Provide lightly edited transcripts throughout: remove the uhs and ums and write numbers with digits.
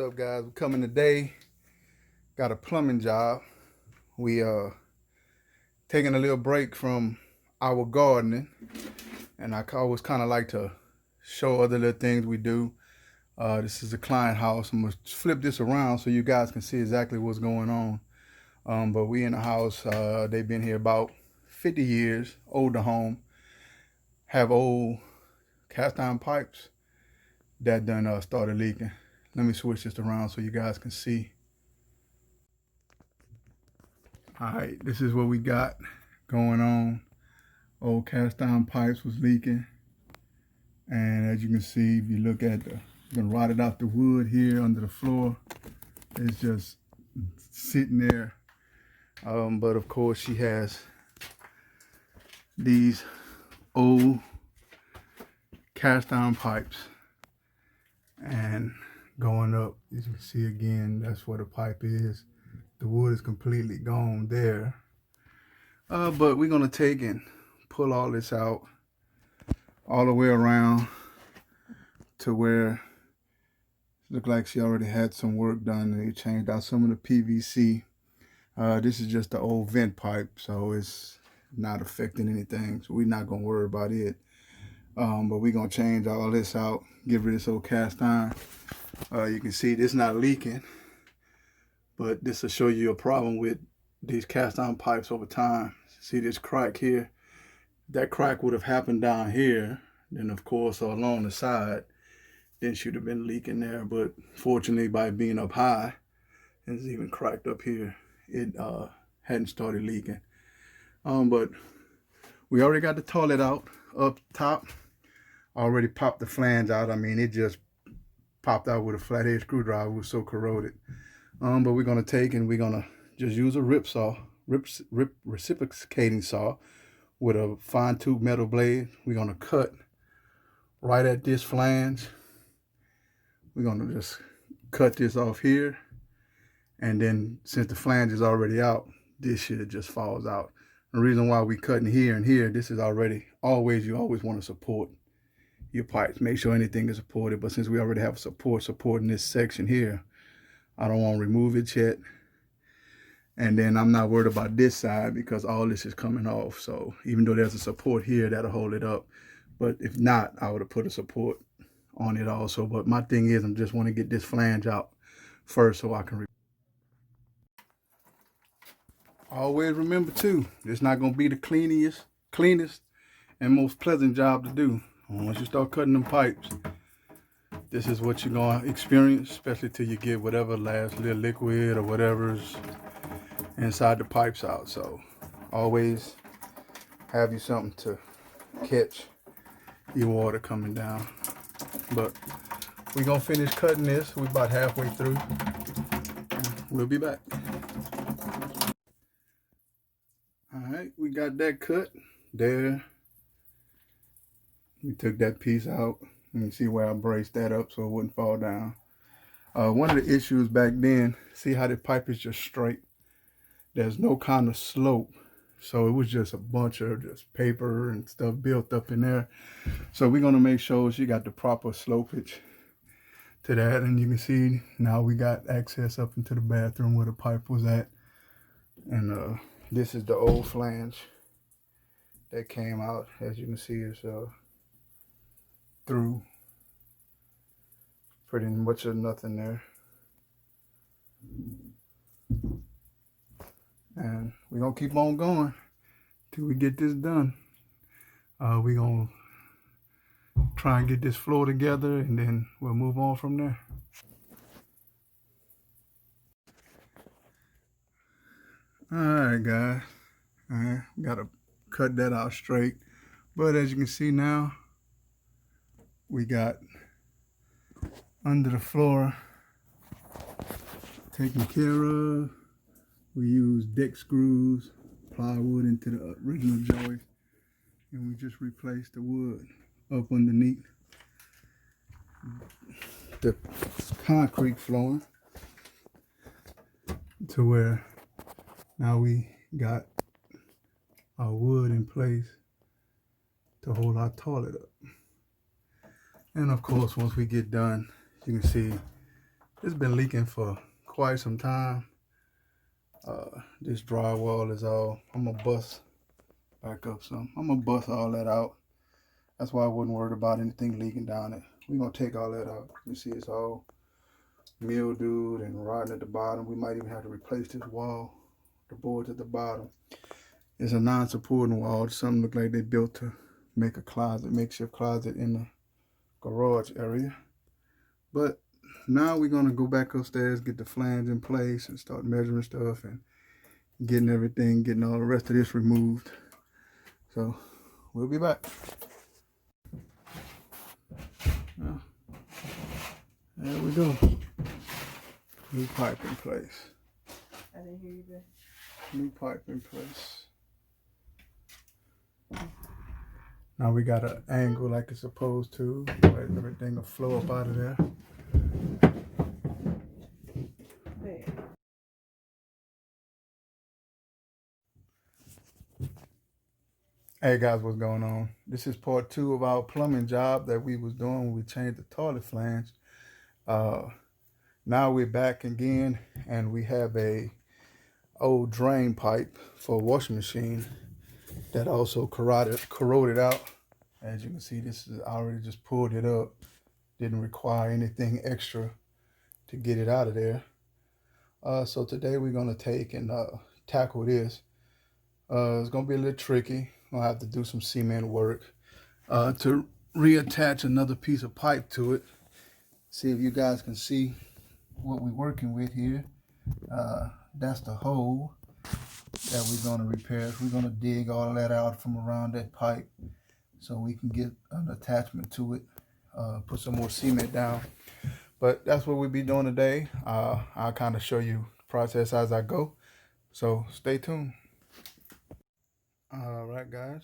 up, guys? We're coming today. Got a plumbing job. We taking a little break from our gardening, and I always kind of like to show other little things we do. This is a client house. I'm gonna flip this around so you guys can see exactly what's going on. But we in the house. They've been here about 50 years. Older home. Have old cast iron pipes that done started leaking. Let me switch this around so you guys can see. All right, this is what we got going on. Old cast iron pipes was leaking. And as you can see, if you look at been rotted out the wood here under the floor. It's just sitting there. But of course she has these old cast iron pipes. And going up, as you can see again, that's where the pipe is. The wood is completely gone there. But we're gonna take and pull all this out all the way around to where it looked like she already had some work done, and they changed out some of the PVC. This is just the old vent pipe, so it's not affecting anything, so we're not gonna worry about it. But we're gonna change all this out, get rid of this old cast iron. You can see this not leaking, but this will show you a problem with these cast iron pipes over time. See this crack here? That crack would have happened down here, then of course along the side, then should have been leaking there. But fortunately, by being up high, it's even cracked up here, it hadn't started leaking. But we already got the toilet out up top. Already popped the flange out. I mean, it just popped out with a flathead screwdriver. It was so corroded. But we're gonna take and we're gonna just use a reciprocating saw with a fine tooth metal blade. We're gonna cut right at this flange. We're gonna just cut this off here, and then since the flange is already out, this shit just falls out. The reason why we cutting here and here, this is already you always want to support your pipes. Make sure anything is supported, but since we already have supporting this section here, I don't want to remove it yet. And then I'm not worried about this side because all this is coming off. So even though there's a support here that'll hold it up, but if not, I would have put a support on it also. But my thing is, I just want to get this flange out first so I can. Always remember too, it's not gonna be the cleanest and most pleasant job to do. Once you start cutting them pipes, this is what you're gonna experience, especially till you get whatever last little liquid or whatever's inside the pipes out. So always have you something to catch your water coming down. But we're gonna finish cutting this. We're about halfway through. We'll be back. All right, we got that cut there. We took that piece out. Let me see where I braced that up so it wouldn't fall down. One of the issues back then, see how the pipe is just straight? There's no kind of slope. So it was just a bunch of just paper and stuff built up in there. So we're gonna make sure she got the proper slopage to that. And you can see now we got access up into the bathroom where the pipe was at. And this is the old flange that came out. As you can see, it's through pretty much of nothing there. And we're gonna keep on going till we get this done. We're gonna try and get this floor together, and then we'll move on from there. All right, guys. All right, gotta cut that out straight. But as you can see now, we got under the floor taken care of. We use deck screws, plywood into the original joist, and we just replaced the wood up underneath the concrete flooring to where now we got our wood in place to hold our toilet up. And of course, once we get done, you can see It's been leaking for quite some time. This drywall is all, I'm gonna bust back up some. I'm gonna bust all that out. That's why I wasn't worried about anything leaking down it. We're gonna take all that out. You see it's all mildewed and rotten at the bottom. We might even have to replace this wall, the boards at the bottom. It's a non-supporting wall. It's something look like they built to make a closet, makeshift closet in the garage area. But now we're gonna go back upstairs, get the flange in place, and start measuring stuff and getting all the rest of this removed. So we'll be back. There we go. New pipe in place. I didn't hear you there. New pipe in place. Now we got an angle like it's supposed to, where everything will flow up out of there. There. Hey guys, what's going on? This is part 2 of our plumbing job that we was doing when we changed the toilet flange. Now we're back again, and we have a old drain pipe for a washing machine that also corroded out. As you can see, this is I already just pulled it up. Didn't require anything extra to get it out of there. So today we're gonna take and tackle this. It's gonna be a little tricky. I'll have to do some cement work to reattach another piece of pipe to it. See if you guys can see what we're working with here. That's the hole that we're gonna repair. We're gonna dig all that out from around that pipe so we can get an attachment to it, put some more cement down. But that's what we'll be doing today. I'll kind of show you the process as I go. So stay tuned. All right, guys.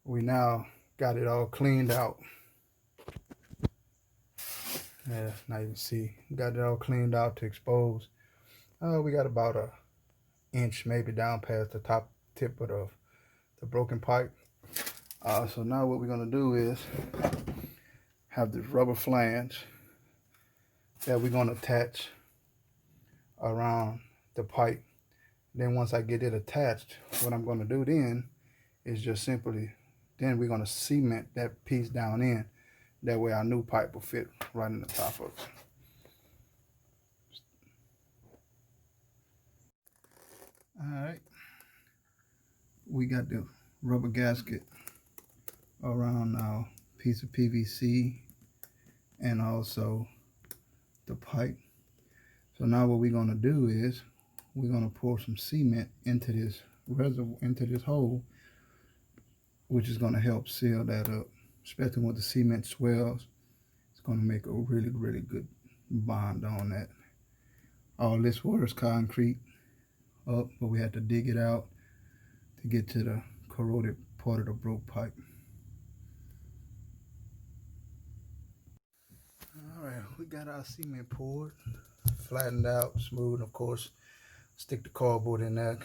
We now got it all cleaned out. Yeah, now you can see, got it all cleaned out to expose. We got about an inch maybe down past the top tip of the broken pipe. So now what we're gonna do is have this rubber flange that we're gonna attach around the pipe. Then once I get it attached, what I'm gonna do then is just simply, then we're gonna cement that piece down in. That way our new pipe will fit right in the top of it. All right, we got the rubber gasket around our piece of PVC and also the pipe. So now what we're gonna do is we're gonna pour some cement into this reservoir, into this hole, which is gonna help seal that up, especially when the cement swells. It's gonna make a really, really good bond on that. All this was concrete up, but we had to dig it out to get to the corroded part of the broke pipe. All right, we got our cement poured, flattened out, smooth. Of course, stick the cardboard in there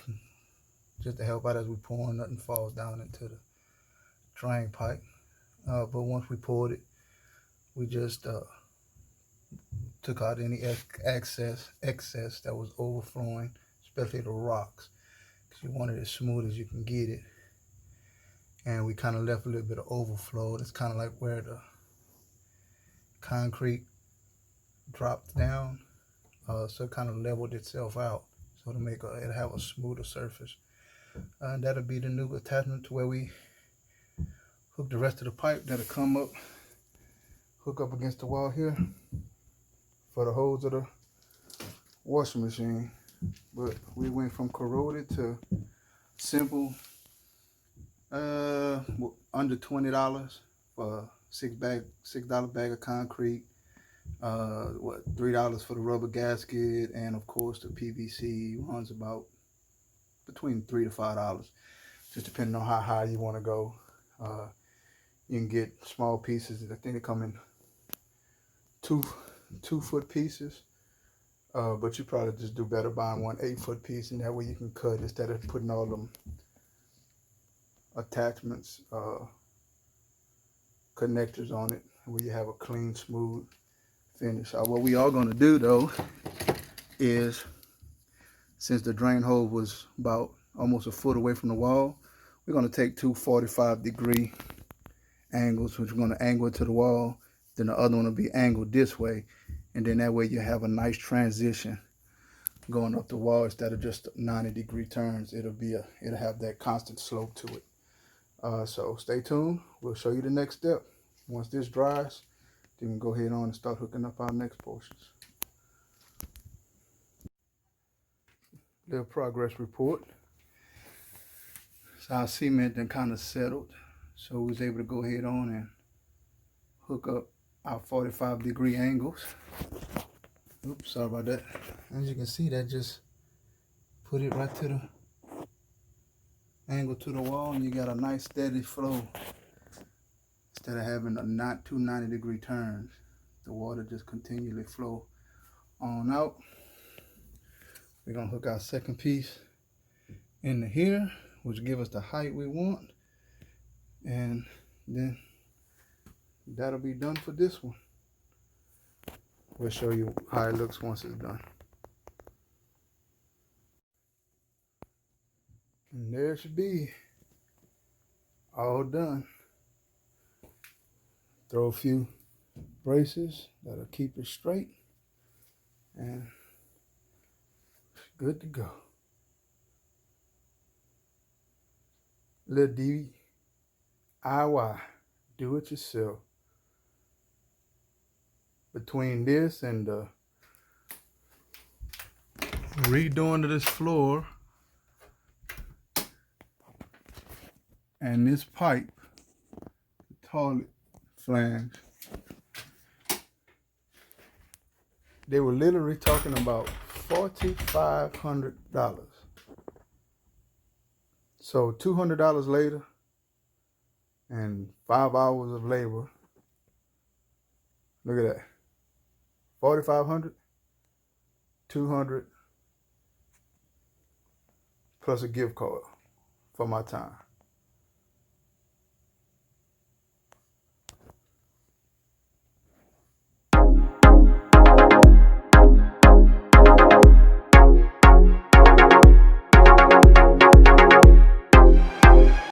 just to help out as we pour. Nothing falls down into the drain pipe. But once we poured it, we just took out any excess that was overflowing, especially the rocks, because you want it as smooth as you can get it. And we kind of left a little bit of overflow. It's kind of like where the concrete dropped down, so it kind of leveled itself out, so to make it have a smoother surface. And that'll be the new attachment to where we hook the rest of the pipe. That'll come up, hook up against the wall here for the hose of the washing machine. But we went from corroded to simple, under $20 for $6 bag of concrete. $3 for the rubber gasket, and of course the PVC runs about between $3 to $5, just depending on how high you want to go. You can get small pieces. I think they come in two foot pieces, but you probably just do better buying one 8-foot piece, and that way you can cut instead of putting all them attachments, connectors on it, where you have a clean, smooth finished. What we are gonna do though is, since the drain hole was about almost a foot away from the wall, we're gonna take two 45-degree angles, which we're gonna angle it to the wall. Then the other one will be angled this way, and then that way you have a nice transition going up the wall instead of just 90-degree turns. It'll have that constant slope to it. So stay tuned. We'll show you the next step. Once this dries, then we can go ahead on and start hooking up our next portions. Little progress report. So our cement then kind of settled, so we was able to go ahead on and hook up our 45-degree angles. Oops, sorry about that. As you can see, that just put it right to the angle to the wall, and you got a nice steady flow. Instead of having not two 90-degree turns, the water just continually flow on out. We're gonna hook our second piece into here, which give us the height we want, and then that'll be done for this one. We'll show you how it looks once it's done. And there it should be, all done. Throw a few braces that'll keep it straight, and it's good to go. Little DIY, do it yourself. Between this and the redoing of this floor and this pipe, the toilet flange, they were literally talking about $4,500. So $200 later and 5 hours of labor. Look at that. 4,500, 200, plus a gift card for my time.